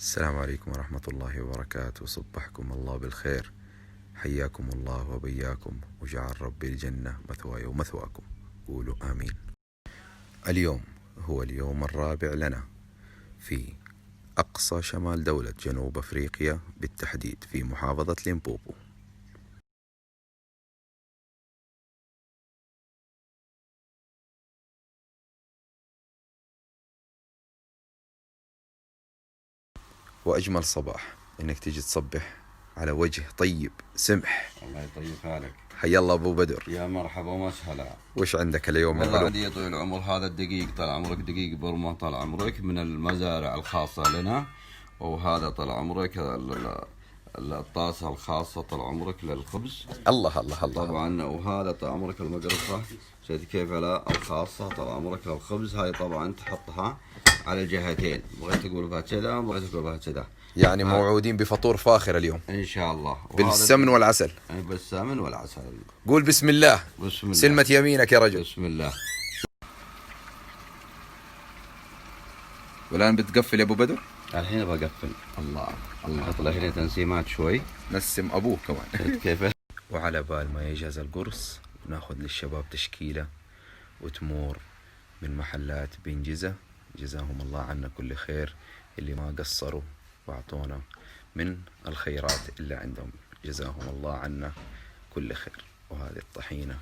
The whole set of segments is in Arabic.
السلام عليكم ورحمة الله وبركاته. صبحكم الله بالخير، حياكم الله وبياكم، وجعل ربي الجنة مثواي ومثواكم. قولوا آمين. اليوم هو اليوم الرابع لنا في أقصى شمال دولة جنوب أفريقيا، بالتحديد في محافظة ليمبوبو. وأجمل صباح إنك تيجي تصبح على وجه طيب سمح. الله يطيب حالك. حيا الله أبو بدر. يا مرحبا ومسهلا. وش عندك اليوم؟ والله عندي يطول العمر هذا الدقيق، طال عمرك دقيق برما، طال عمرك من المزارع الخاصة لنا، وهذا طال عمرك الطاسة الخاصة طال عمرك للخبز. الله الله الله طبعا. وهذا طال عمرك المقرصة، شفت كيف على الخاصة طال عمرك للخبز. هاي طبعا تحطها على الجهتين، بغيت تقول بها كذا بغيت تقول بها كذا. يعني موعودين بفطور فاخر اليوم ان شاء الله، بالسمن والعسل. بالسمن والعسل. قول بسم الله. بسم الله. سلمة يمينك يا رجل. بسم الله. والآن بتقفل يا أبو بدر؟ الحين بقفل. الله الله. حط له هنا تنسيمات شوي، نسم أبوه كمان. كيف؟ وعلى بال ما يجهز القرص وناخذ للشباب تشكيلة وتمور من محلات بنجزة، جزاهم الله عنا كل خير، اللي ما قصروا واعطونا من الخيرات اللي عندهم، جزاهم الله عنا كل خير. وهذه الطحينة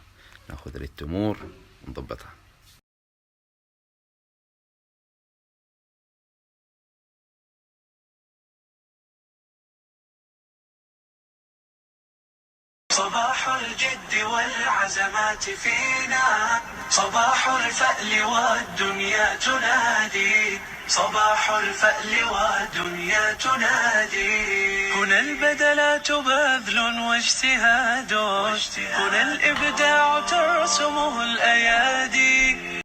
ناخذ للتمور ونضبطها. صباح الجد والعزمات فينا، صباح الفأل والدنيا تنادي، صباح الفأل والدنيا تنادي. هنا البدلات بذل واجتهاد، هنا الإبداع ترسمه الأيادي.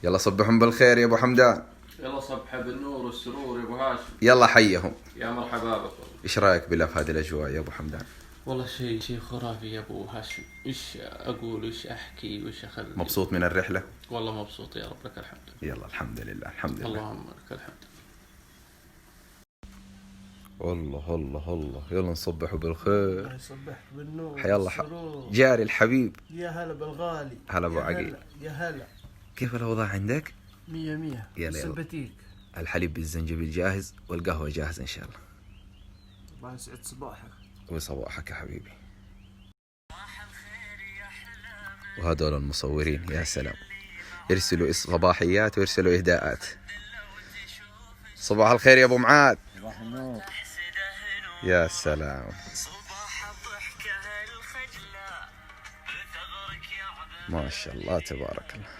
يلا صبحهم بالخير يا ابو حمدان. يلا صبحة بالنور والسرور يا ابو هاشم. يلا حيهم. يا مرحبا بك. ايش رايك بلف هذه الاجواء يا ابو حمدان؟ والله شيء خرافي يا ابو هاشم. ايش اقول وايش احكي وايش اخلي. مبسوط من الرحله؟ والله مبسوط يا رب، لك الحمد. يلا الحمد لله الحمد لله. اللهم لك الحمد. الله الله الله. يلا نصبحوا بالخير. يصبحك بالنور. حيا الله جاري الحبيب. يا هلا بالغالي. هلا ابو عقيل. يا هلا. كيف الاوضاع عندك؟ 100. يلا سمباتيك. الحليب بالزنجبيل جاهز والقهوه جاهزه ان شاء الله. الله يسعد صباحك. وصباحك يا حبيبي. وهذول المصورين يا سلام، يرسلوا صباحيات ويرسلوا اهداءات. صباح الخير يا ابو معاذ. صباح النور. يا سلام ما شاء الله تبارك الله.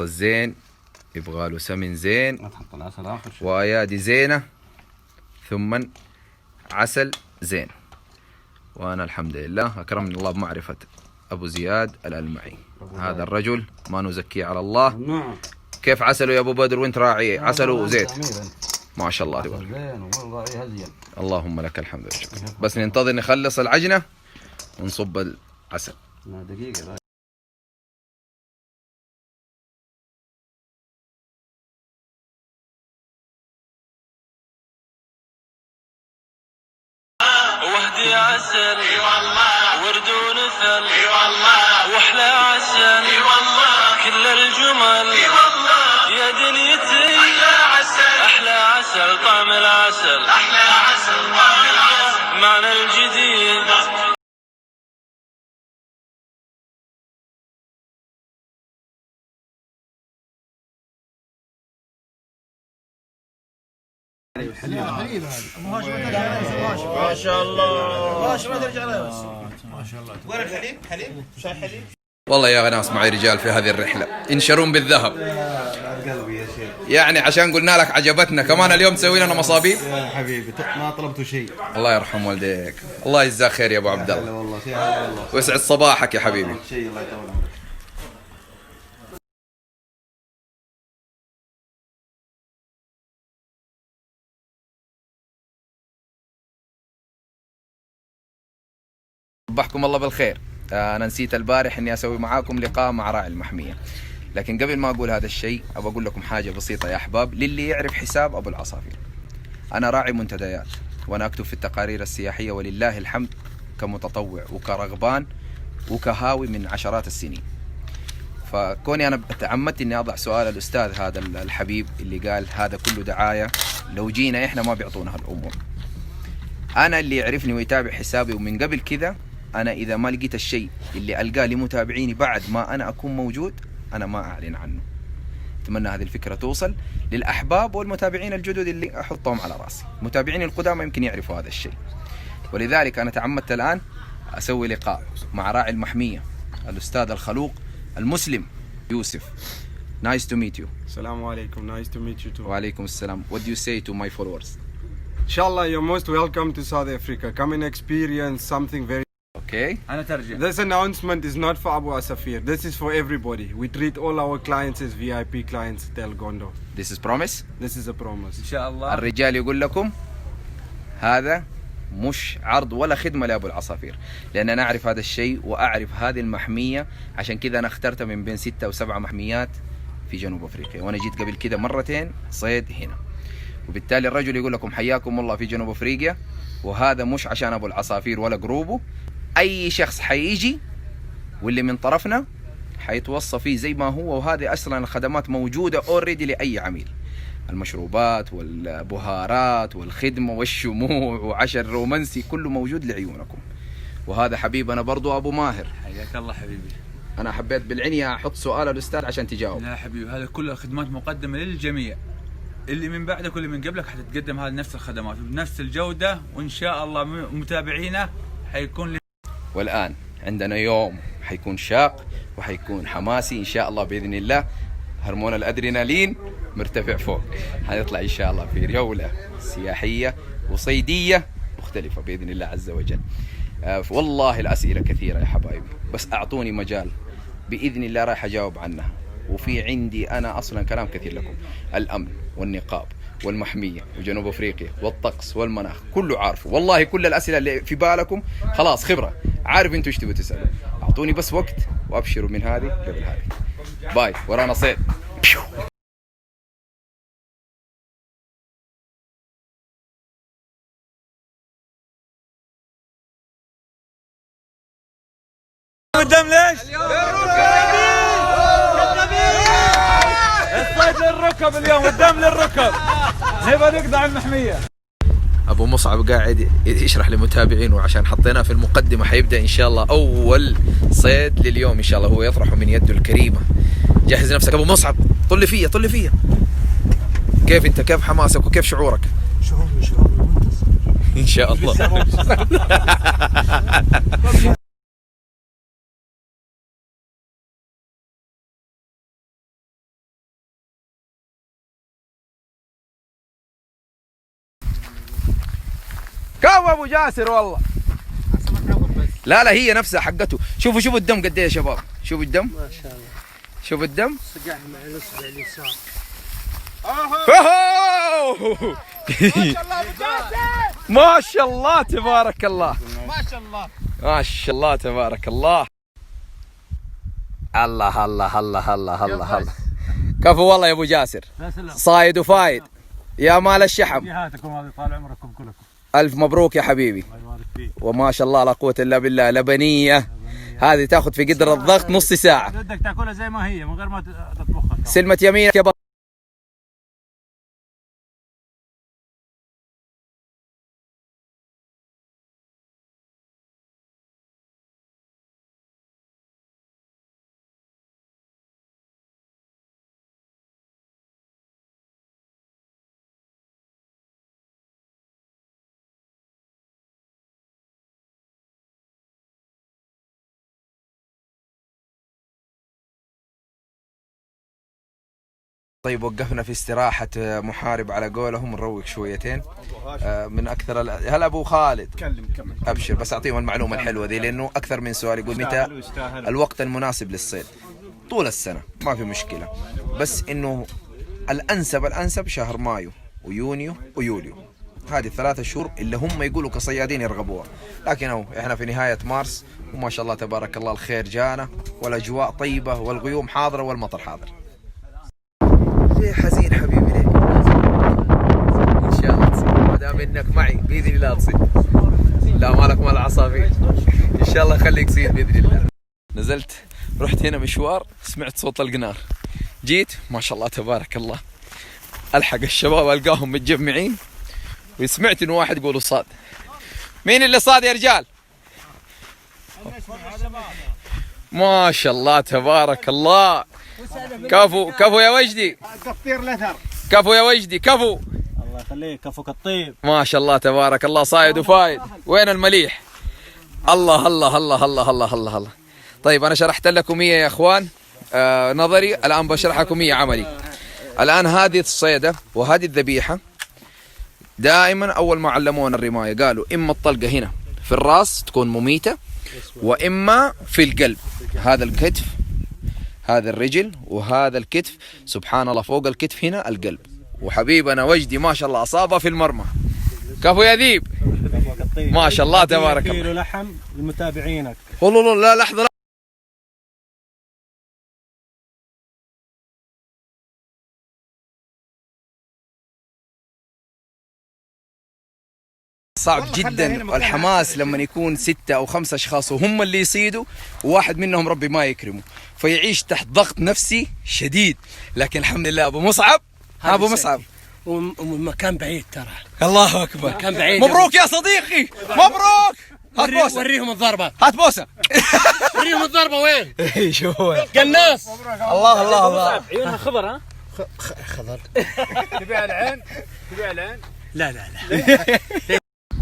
الزين يبغى له سمن زين، تحط العسل اخر شيء، وايادي زينه، ثم عسل زين. وانا الحمد لله اكرمني الله بمعرفه ابو زياد الالمعي. هذا الرجل ما نزكيه على الله. نعم. كيف عسله يا ابو بدر وانت راعي عسله وزيت؟ ما شاء الله تبارك. زين وراعيها زين. اللهم لك الحمد والشكر. بس ننتظر نخلص العجنه ونصب العسل. دقيقه. وهدي عسل اي والله، ورد ونثل اي والله، واحلى عسل اي والله، كل الجمل اي والله، يا دنيتي احلى عسل، احلى عسل طعم العسل، احلى عسل طعم العسل، معنى الجديد. ما شاء الله ما ترجع له. ما شاء الله. وين الحليب؟ حليب؟ شاي حليب؟ والله يا ناس معي رجال في هذه الرحلة ينشرون بالذهب. قلبي يا شيخ. يعني عشان قلنا لك عجبتنا كمان اليوم تسوي لنا مصابيح. يا حبيبي ما طلبتوا شيء. الله يرحم والديك، الله يجزاك خير يا ابو عبد هلا الله، والله شيء هلا والله. ويسعد صباحك يا حبيبي. شيء الله يطول عمرك. صبحكم الله بالخير. أنا نسيت البارح إني أسوي معاكم لقاء مع راعي المحمية، لكن قبل ما أقول هذا الشيء أبغى أقول لكم حاجة بسيطة يا أحباب للي يعرف حساب أبو العصافير. أنا راعي منتديات وأنا أكتب في التقارير السياحية ولله الحمد كمتطوع وكرغبان وكهاوي من عشرات السنين. فكوني أنا تعمدت إني أضع سؤال الأستاذ هذا الحبيب اللي قال هذا كله دعاية، لو جينا إحنا ما بيعطونا هالأمور. أنا اللي يعرفني ويتابع حسابي ومن قبل كذا، أنا إذا ما لقيت الشيء اللي ألقاه لمتابعيني بعد ما أنا أكون موجود أنا ما أعلن عنه. أتمنى هذه الفكرة توصل للأحباب والمتابعين الجدد اللي أحطهم على رأسي. متابعين القدامى يمكن يعرفوا هذا الشيء، ولذلك أنا تعمدت الآن أسوي لقاء مع راعي المحمية الأستاذ الخلوق المسلم يوسف. Nice to meet you. Assalamu alaikum. Nice to meet you too. وعليكم السلام. What do you say to my followers? Inshallah, you're most welcome to South Africa. Come and experience something very. Okay. This announcement is not for Abu Asafir. This is for everybody. We treat all our clients as VIP clients at El Gondo. This is promise. This is a promise. الرجال يقول لكم هذا مش عرض ولا خدمة لأبو العصافير، لأن أنا أعرف هذا الشيء وأعرف هذه المحمية، عشان كذا أنا اخترتها من بين 6 أو 7 محميات في جنوب أفريقيا، وأنا جيت قبل كذا مرتين صيد هنا. وبالتالي الرجل يقول لكم حياكم الله في جنوب أفريقيا، وهذا مش عشان أبو العصافير ولا جروبه. أي شخص حيجي واللي من طرفنا حيتوصى فيه زي ما هو، وهذه أصلا الخدمات موجودة اوريدي لأي عميل. المشروبات والبهارات والخدمة والشموع وعشر رومانسي كله موجود لعيونكم. وهذا حبيبنا برضو أبو ماهر. حياك الله حبيبي. أنا حبيت بالعنية أحط سؤال الأستاذ عشان تجاوب. لا حبيبي، هذا كل الخدمات مقدمة للجميع، اللي من بعدك واللي من قبلك حتتقدم هذه نفس الخدمات بنفس الجودة، وإن شاء الله متابعينا حيكون والآن عندنا يوم حيكون شاق وحيكون حماسي إن شاء الله بإذن الله. هرمون الأدرينالين مرتفع فوق، حنطلع إن شاء الله في جولة سياحية وصيدية مختلفة بإذن الله عز وجل. والله الأسئلة كثيرة يا حبايبي، بس أعطوني مجال بإذن الله رايح أجاوب عنها. وفي عندي أنا أصلا كلام كثير لكم، الأمن والنقاب والمحمية وجنوب أفريقيا والطقس والمناخ كله عارفه. والله كل الأسئلة اللي في بالكم خلاص خبرة، عارف أنتوا إيش تبوا تسألوا. أعطوني بس وقت وأبشروا من هذه قبل هذه. باي، ورانا صيد. قدام ليش؟ الصيد للركب اليوم، قدام للركب. نبغى نقطع المحمية. أبو مصعب قاعد يشرح لمتابعينه عشان حطيناه في المقدمة. حيبدأ إن شاء الله أول صيد لليوم إن شاء الله، هو يطرحه من يده الكريمة. جهز نفسك أبو مصعب، طل فيا طل فيا. كيف أنت، كيف حماسك وكيف شعورك؟ شعور منتصر إن شاء الله. كاو ابو جاسر والله. لا هي نفسها حقته. شوفوا الدم قد ايه يا شباب، شوفوا الدم ما شاء الله. شوفوا الدم. صقعها مع الاصبع اليسار. ما شاء الله تبارك الله. ما شاء الله ما شاء الله تبارك الله. الله الله الله الله الله الله. كفو والله يا ابو جاسر، صايد وفايد يا مال الشحم. هاتكم طال عمركم كلكم. ألف مبروك يا حبيبي. وما شاء الله لا قوة إلا بالله. لبنية هذه تاخذ في قدر الضغط نص ساعة. بدك تاكلها زي ما هي من غير ما تطبخها. سلمة يمينك يا طيب وقفنا في استراحة محارب على قولهم، نروق شويتين. من أكثر هلا أبو خالد، كمل أبشر، بس أعطيهم المعلومة الحلوة ذي لأنه أكثر من سؤال. يقول متى الوقت المناسب للصيد؟ طول السنة ما في مشكلة، بس إنه الأنسب شهر مايو ويونيو ويوليو، هذه الثلاثة شهور اللي هم يقولوا كصيادين يرغبوها. لكن هو احنا في نهاية مارس وما شاء الله تبارك الله الخير جانا والأجواء طيبة والغيوم حاضرة والمطر حاضر. ليه حزين حبيبي ليه؟ إن شاء الله تصير ما دام إنك معي بإذن الله تصير. لا مالك مال العصافير، إن شاء الله خليك تصير بإذن الله. نزلت رحت هنا مشوار، سمعت صوت القنار، جيت ما شاء الله تبارك الله ألحق الشباب ألقاهم متجمعين، وسمعت إنه واحد يقول صاد. مين اللي صاد يا رجال؟ ما شاء الله تبارك الله. كفو يا وجدي، قطير الاثر، كفو يا وجدي، كفو. الله يخليك، كفوك الطيب. ما شاء الله تبارك الله صايد وفايد. وين المليح؟ الله الله الله الله الله الله الله. طيب أنا شرحت لكم هي يا إخوان نظري، الآن بشرح لكم هي عملي. الآن هذه الصيدة وهذه الذبيحة دائما أول ما علمونا الرماية قالوا إما الطلقة هنا في الرأس تكون مميتة، وإما في القلب. هذا الكتف، هذا الرجل، وهذا الكتف، سبحان الله فوق الكتف هنا القلب. وحبيبنا وجدي ما شاء الله أصابه في المرمى. كفو يا ذيب، ما شاء الله تبارك الله. كيلو لحم لمتابعينك. والله لا لحظة، صعب جدا. والحماس لما يكون 6 أو 5 أشخاص وهم اللي يصيدوا، وواحد منهم ربي ما يكرمه فيعيش تحت ضغط نفسي شديد. لكن الحمد لله أبو مصعب، أبو مصعب ومكان بعيد ترى. الله أكبر، مكان بعيد. مبروك يا صديقي، مبروك. هات بوسة، وريهم الضربة، هات بوسة. وريهم الضربة وين؟ شو هو قناص. الله الله الله. عيونها خضر. ها خضر. تبيع العين، تبيع العين. لا لا لا.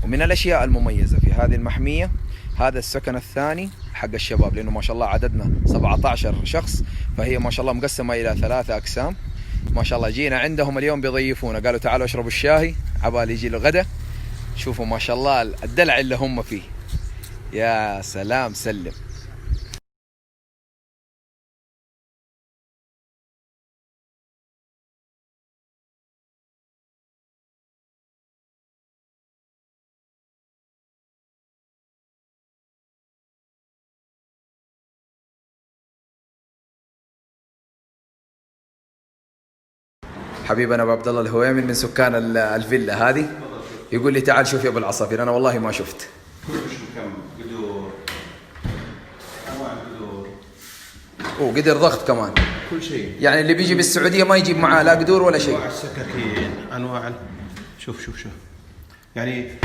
ومن الأشياء المميزة في هذه المحمية هذا السكن الثاني حق الشباب، لأنه ما شاء الله عددنا 17 شخص، فهي ما شاء الله مقسمة إلى 3 أقسام. ما شاء الله جينا عندهم اليوم بيضيفونا، قالوا تعالوا اشربوا الشاي عبال يجي له غدا. شوفوا ما شاء الله الدلع اللي هم فيه، يا سلام سلم. حبيبنا ابو عبد الله الهويمي من سكان الفيلا هذه يقول لي تعال شوف يا ابو العصافير. انا والله ما شفت. قدور، انواع القدور، وقدر ضغط كمان، كل شيء. يعني اللي بيجي بالسعوديه ما يجيب معاه لا قدور ولا شيء. انواع السكاكين، انواع شوف يعني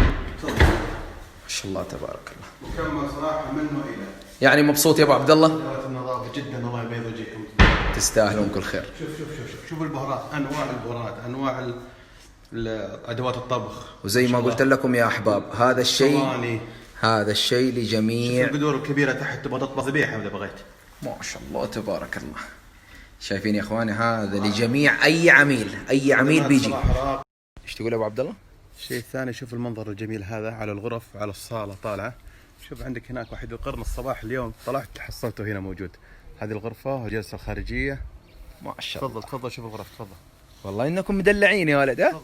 ما شاء الله تبارك الله. مكمل صراحه منه الى. يعني مبسوط يا ابو عبد الله؟ النظافه جدا، الله يبيض وجهكم. تستاهلون كل خير. شوف البهارات، انواع البهارات، انواع ادوات الطبخ. وزي ما قلت لكم يا احباب هذا الشيء لجميع. القدور الكبيره تحت تبغى تطبخ ذبيحه اذا بغيت. ما شاء الله تبارك الله. شايفين يا اخواني هذا لجميع اي عميل بيجي. ايش تقول يا ابو عبد الله؟ الشيء الثاني شوف المنظر الجميل هذا على الغرف، على الصاله طالعه. شوف عندك هناك واحد القرن الصباح اليوم طلعت حصلته هنا موجود. هذه الغرفه والجلسه الخارجيه. ما شاء الله. تفضل شوف الغرف، تفضل. والله انكم مدلعين يا ولد. ها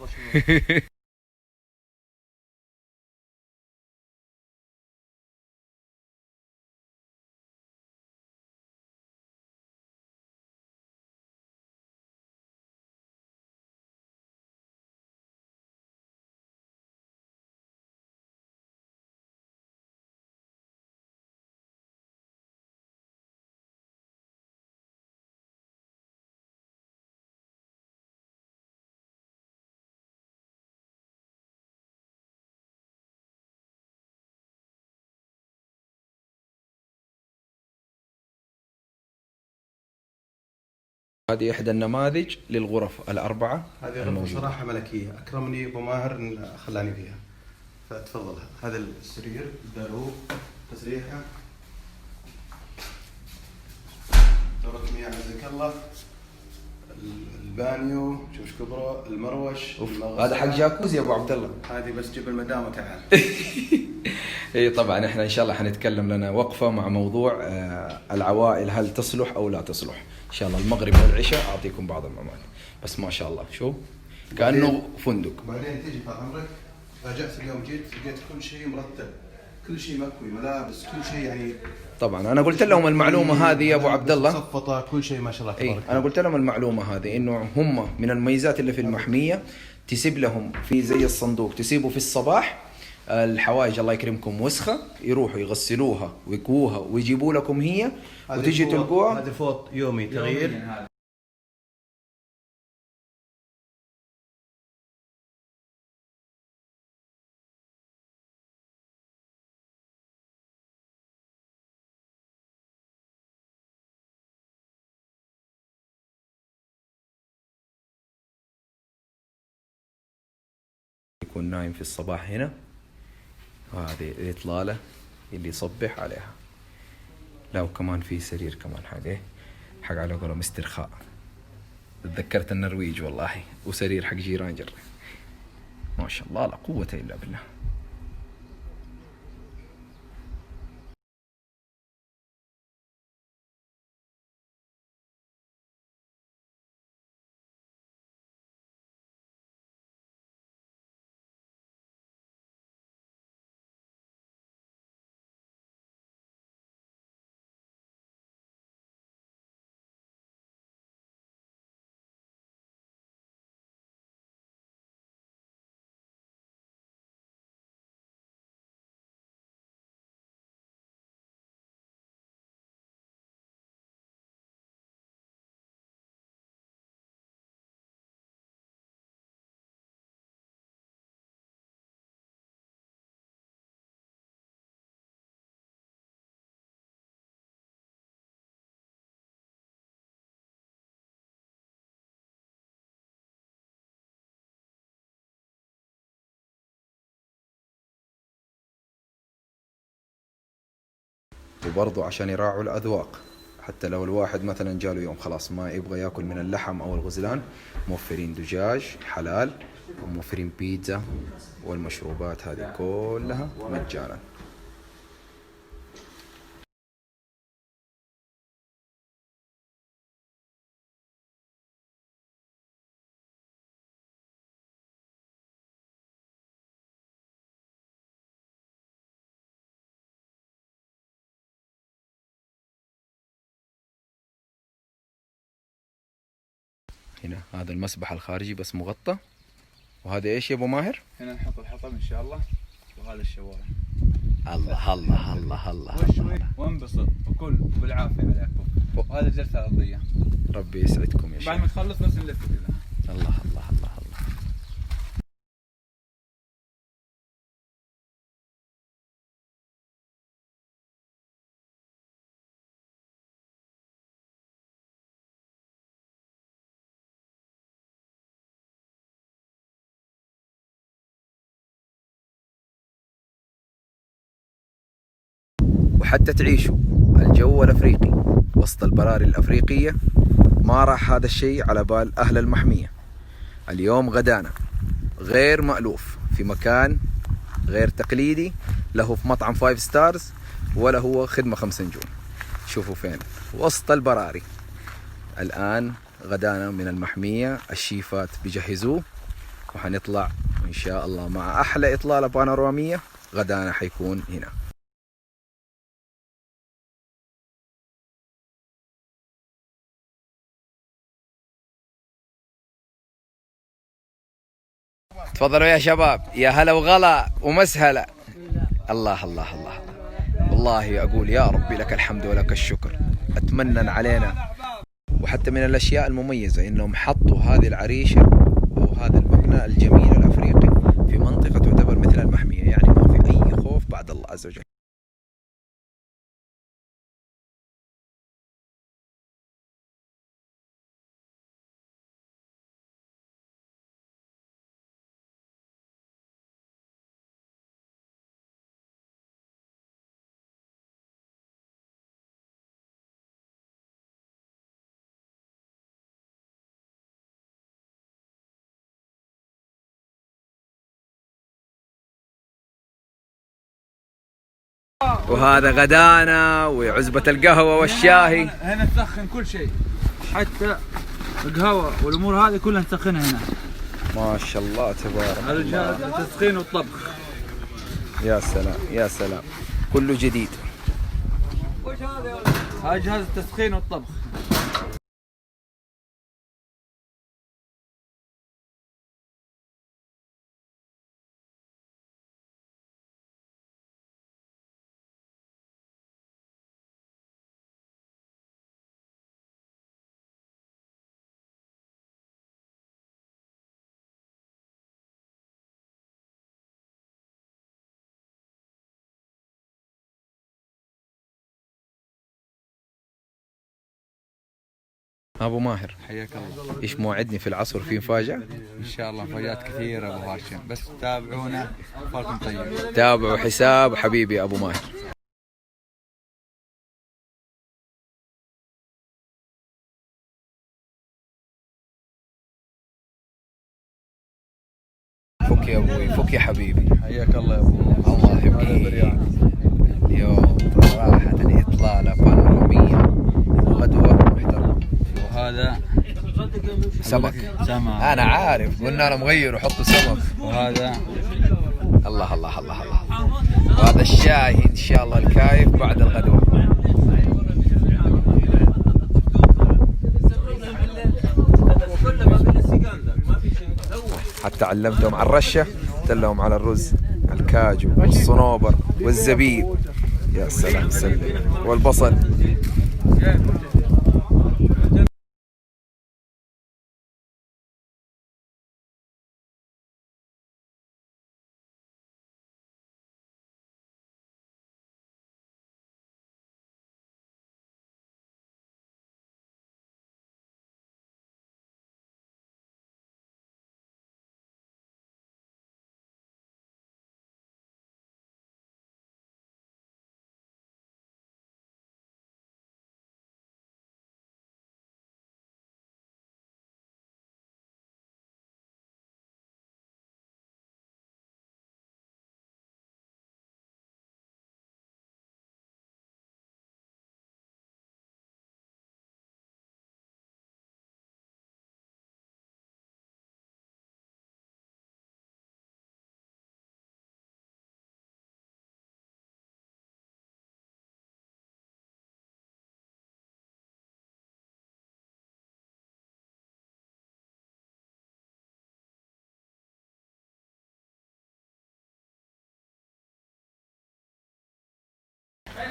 هذه إحدى النماذج للغرف الأربعة. هذه غرفة صراحة ملكية، أكرمني أبو ماهر خلاني فيها، فتفضل. هذا السرير، الداروب، تسريحة، دورة مياه عزك الله، البانيو، شوف كبره، المروش، هذا حق جاكوزي يا ابو عبد الله. هذه بس جيب المدام وتعال. اي طبعا احنا ان شاء الله حنتكلم لنا وقفه مع موضوع العوائل هل تصلح او لا تصلح. ان شاء الله المغرب والعشاء اعطيكم بعض المعلومات. بس ما شاء الله شو كانه فندق. بعدين تيجي طال عمرك، رجعت اليوم جيت لقيت كل شيء مرتب، كل شيء مكوي، ملابس، كل شيء يعني. طبعا انا قلت لهم المعلومه هذه يا ابو عبد الله. صفطه كل شيء ما شاء الله تبارك اي انا قلت لهم المعلومه هذه انه هم من المميزات اللي في المحميه تسيب لهم في زي الصندوق، تسيبه في الصباح الحوايج الله يكرمكم وسخه، يروحوا يغسلوها ويكووها ويجيبوا لكم هي وتجي تلقوها. هذا فوط يومي تغيير. يكون نايم في الصباح هنا، وهذه الإطلالة اللي يصبح عليها. لا وكمان في سرير كمان حق على قولهم استرخاء. تذكرت النرويج والله، وسرير حق جيران جرة. ما شاء الله لا قوة إلا بالله. وبرضو عشان يراعوا الأذواق، حتى لو الواحد مثلا جاله يوم خلاص ما يبغى ياكل من اللحم أو الغزلان، موفرين دجاج حلال، وموفرين بيتزا، والمشروبات هذه كلها مجانا. هنا هذا المسبح الخارجي بس مغطى. وهذا ايش يا ابو ماهر؟ هنا نحط الحطب ان شاء الله، وهذا الشوارع. الله الله الله الله وشوي وانبسط وكل بالعافيه عليكم. وهذا الجلسه الارضيه. ربي يسعدكم يا شيخ. بعد ما تخلص بس نلف كذا. الله الله الله الله. وحتى تعيشوا الجو الأفريقي وسط البراري الأفريقية، ما راح هذا الشيء على بال أهل المحمية. اليوم غدانا غير مألوف في مكان غير تقليدي، له في مطعم 5 ستارز ولا هو خدمة 5 نجوم. شوفوا فين، وسط البراري. الآن غدانا من المحمية، الشيفات بيجهزوه وحنطلع إن شاء الله مع أحلى إطلالة بانورامية. غدانا حيكون هنا. تفضلوا يا شباب، يا هلا وغلا ومسهلا. الله الله الله الله. والله أقول يا ربي لك الحمد ولك الشكر. أتمنى علينا. وحتى من الأشياء المميزة إنهم حطوا هذه العريشة أو هذا المبنى الجميل الأفريقي في منطقة تعتبر مثل المحمية، يعني ما في أي خوف بعد الله عز وجل. وهذا غدانا وعزبة القهوة والشاهي. هنا نسخن كل شيء، حتى القهوة والأمور هذه كلها نسخنها هنا. ما شاء الله تبارك هذا جهاز التسخين والطبخ. يا سلام يا سلام، كله جديد. هذا جهاز التسخين والطبخ. ابو ماهر حياك الله. ايش موعدني في العصر؟ في مفاجأة ان شاء الله مفاجآت كثيرة ابو هاشم، بس تابعونا. فالكم طيب. تابعوا حساب حبيبي ابو ماهر. فك يا ابوي، فك يا حبيبي. حياك الله يا ابو. الله يبقيك. اليوم راحت الإطلالة بانورامية وغدوة محترمة. وهذا سمك. سمك. أنا عارف، قلنا لهم غيروا حطوا سمك. وهذا الله الله الله الله. وهذا الشاي إن شاء الله الكايف بعد الغدوة. حتى علمتهم على الرشة، علمتهم على الرز، الكاجو والصنوبر والزبيب. يا سلام سلم. والبصل.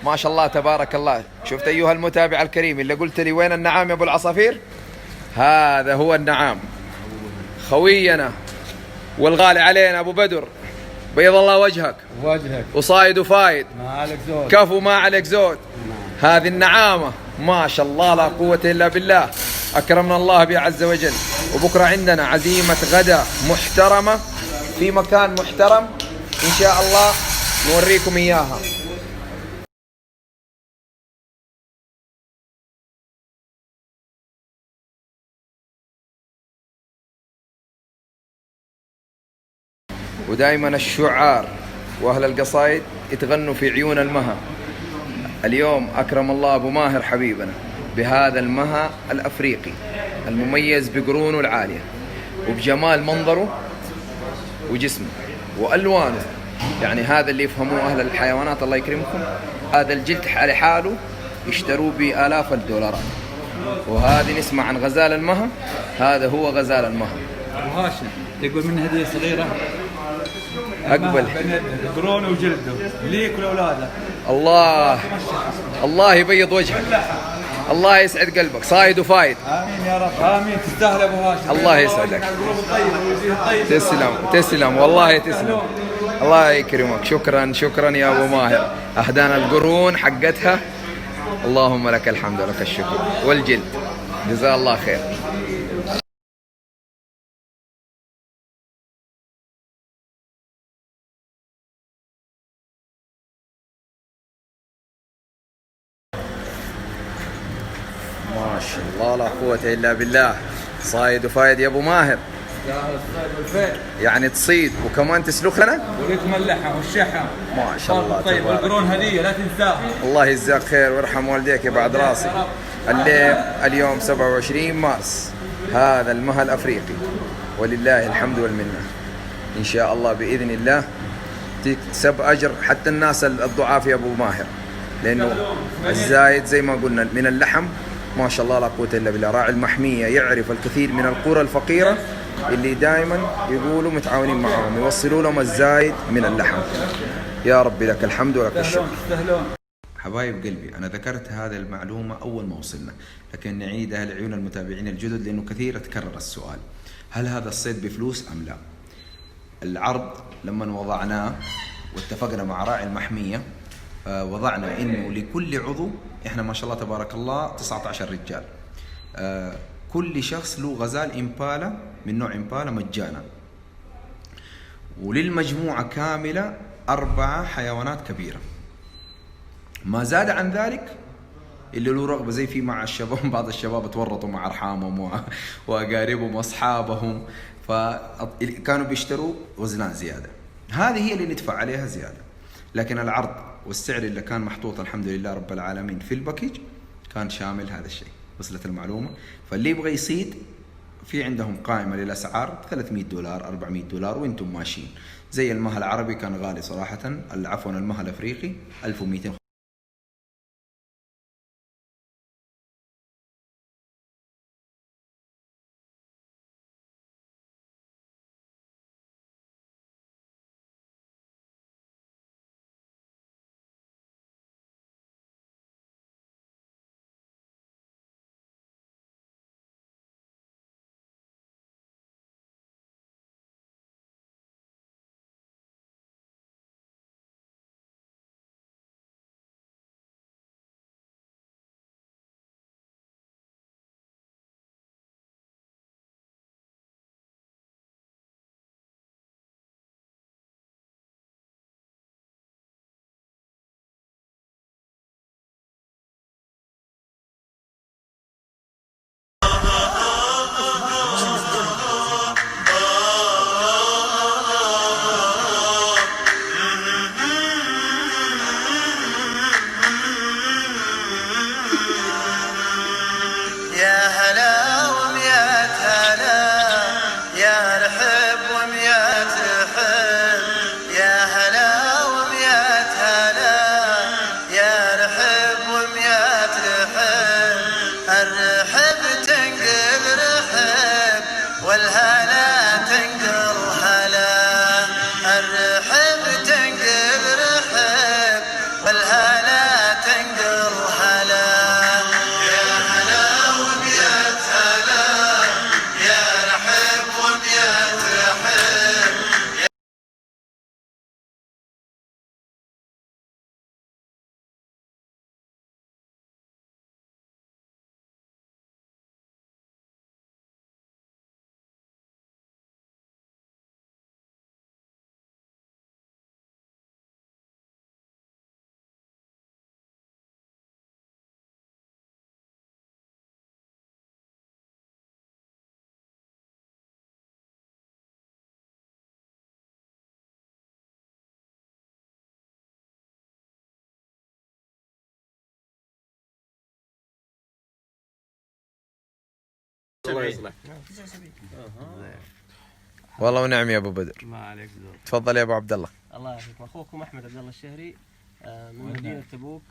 ما شاء الله تبارك الله. شفت أيها المتابع الكريم اللي قلت لي وين النعام يا أبو العصافير؟ هذا هو النعام، خوينا والغالي علينا أبو بدر، بيض الله وجهك وصايد وفايد، ما عليك زود، كفو ما عليك زود. هذه النعامة ما شاء الله لا قوة إلا بالله، أكرمنا الله بها عز وجل. وبكرة عندنا عزيمة غدا محترمة في مكان محترم إن شاء الله نوريكم إياها. ودائما الشعار وأهل القصائد يتغنوا في عيون المها. اليوم أكرم الله أبو ماهر حبيبنا بهذا المها الأفريقي المميز بقرونه العالية وبجمال منظره وجسمه وألوانه. يعني هذا اللي يفهموه أهل الحيوانات الله يكرمكم، هذا الجلد لحاله يشتروه بآلاف الدولارات. وهذه نسمع عن غزال المها، هذا هو غزال المها. أبو هاشم تقول منه هدية صغيرة أقبل قرونه وجلده ليك ولأولادك. الله يبيض وجهك، الله يسعد قلبك، صايد وفايد. آمين يا رب. آمين. تستاهل أبو هاشم. الله يسعدك. تسلم والله تسلم. الله يكرمك. شكرا يا أبو ماهر. أهدانا القرون حقتها، اللهم لك الحمد ولك الشكر والجلد. جزاه الله خير. ما شاء الله لا قوة إلا بالله. صايد وفايد يا أبو ماهر. يعني تصيد وكمان تسلخ لنا؟ ولكم اللحم والشحم ما شاء الله. طيب والقرون هديه لا تنساها. الله يجزاك خير ويرحم والديك يا بعد راسي. اليوم 27 مارس، هذا المها الافريقي، ولله الحمد والمنه. ان شاء الله باذن الله تكسب اجر حتى الناس الضعاف يا ابو ماهر، لانه الزايد زي ما قلنا من اللحم ما شاء الله لا قوه الا بالله. راعي المحميه يعرف الكثير من القرى الفقيره اللي دائما يقولوا متعاونين معهم يوصلوا لهم الزايد من اللحم. يا ربي لك الحمد ولك الشكر. حبايب قلبي، أنا ذكرت هذه المعلومة أول ما وصلنا، لكن نعيدها لعيون المتابعين الجدد لأنه كثير تكرر السؤال: هل هذا الصيد بفلوس أم لا؟ العرض لما وضعناه واتفقنا مع راعي المحمية وضعنا إنه لكل عضو، إحنا ما شاء الله تبارك الله 19 رجال، كل شخص له غزال إمبالا من نوع إمبالا مجانا، وللمجموعة كاملة 4 حيوانات كبيرة. ما زاد عن ذلك اللي له رغبة زي في مع الشباب، بعض الشباب تورطوا مع أرحامهم وأقاربهم وأصحابهم، فكانوا بيشتروا وزنات زيادة، هذه هي اللي ندفع عليها زيادة. لكن العرض والسعر اللي كان محطوط الحمد لله رب العالمين في الباكيج كان شامل هذا الشيء. وصلت المعلومة؟ فاللي يبغى يصيد في عندهم قائمة للأسعار، $300 $400 وانتم ماشيين. زي المها العربي كان غالي صراحة، عفوا المها الأفريقي 1200. الله يصلح. والله ونعم يا ابو بدر. ما عليك دور. تفضل يا ابو عبد الله. الله يعافيك. اخوكم احمد عبد الله الشهري من مدينة تبوك.